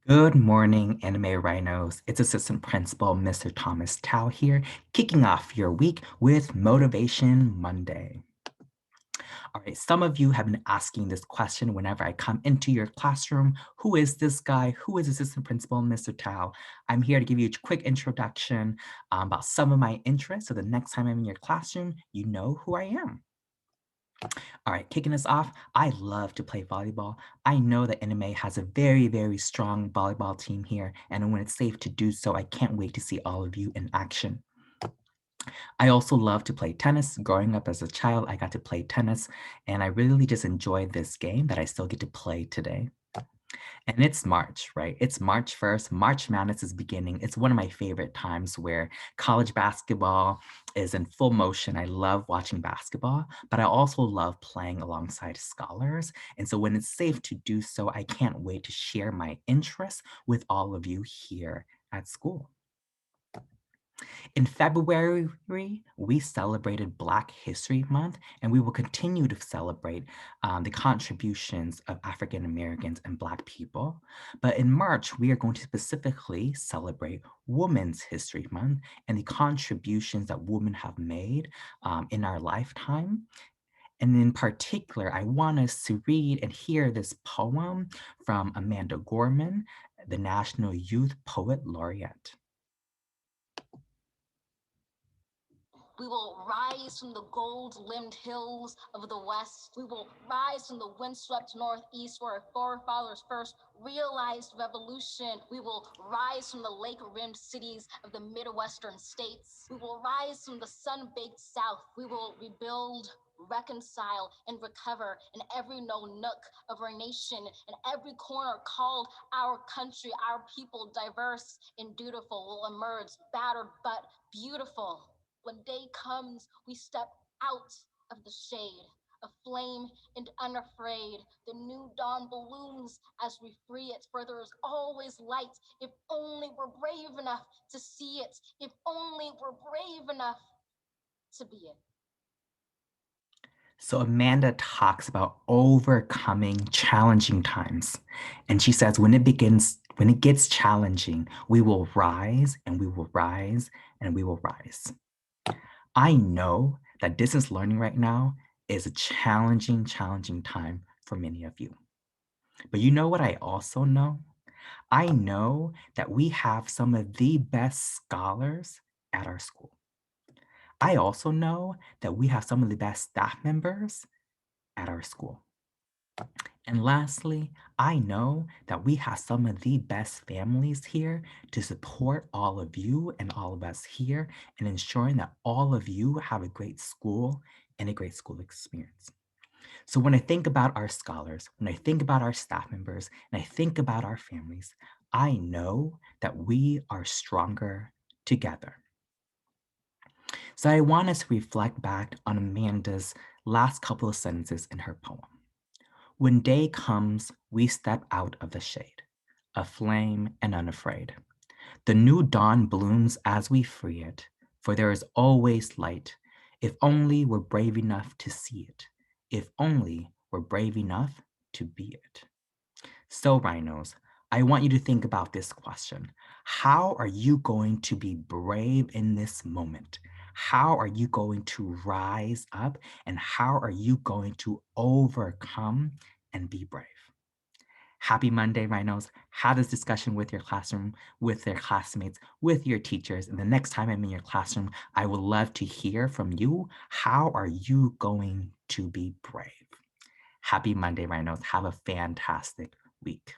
Good morning, anime rhinos. It's Assistant Principal Mr. Thomas Thao here, kicking off your week with Motivation Monday. All right, some of you have been asking this question whenever I come into your classroom. Who is this guy? Who is Assistant Principal Mr. Thao? I'm here to give you a quick introduction about some of my interests, so the next time I'm in your classroom, you know who I am. All right, kicking us off, I love to play volleyball. I know that NMA has a very, very strong volleyball team here, and when it's safe to do so, I can't wait to see all of you in action. I also love to play tennis. Growing up as a child, I got to play tennis, and I really just enjoyed this game that I still get to play today. And it's March, right? It's March 1st. March Madness is beginning. It's one of my favorite times where college basketball is in full motion. I love watching basketball, but I also love playing alongside scholars. And so when it's safe to do so, I can't wait to share my interests with all of you here at school. In February, we celebrated Black History Month, and we will continue to celebrate the contributions of African Americans and Black people. But in March, we are going to specifically celebrate Women's History Month and the contributions that women have made in our lifetime. And in particular, I want us to read and hear this poem from Amanda Gorman, the National Youth Poet Laureate. We will rise from the gold-limbed hills of the West. We will rise from the windswept Northeast where our forefathers first realized revolution. We will rise from the lake-rimmed cities of the Midwestern states. We will rise from the sun-baked South. We will rebuild, reconcile, and recover in every nook of our nation, in every corner called our country. Our people, diverse and dutiful, will emerge battered but beautiful. When day comes, we step out of the shade, aflame and unafraid. The new dawn blooms as we free it, for there is always light if only we're brave enough to see it, if only we're brave enough to be it. So Amanda talks about overcoming challenging times. And she says, when it gets challenging, we will rise and we will rise and we will rise. I know that distance learning right now is a challenging time for many of you. But you know what I also know? I know that we have some of the best scholars at our school. I also know that we have some of the best staff members at our school. And lastly, I know that we have some of the best families here to support all of you and all of us here in ensuring that all of you have a great school and a great school experience. So when I think about our scholars, when I think about our staff members, and I think about our families, I know that we are stronger together. So I want us to reflect back on Amanda's last couple of sentences in her poem. When day comes, we step out of the shade, aflame and unafraid. The new dawn blooms as we free it, for there is always light, if only we're brave enough to see it, if only we're brave enough to be it. So, rhinos, I want you to think about this question. How are you going to be brave in this moment? How are you going to rise up? And how are you going to overcome and be brave? Happy Monday, rhinos. Have this discussion with your classroom, with their classmates, with your teachers. And the next time I'm in your classroom, I would love to hear from you. How are you going to be brave? Happy Monday, rhinos. Have a fantastic week.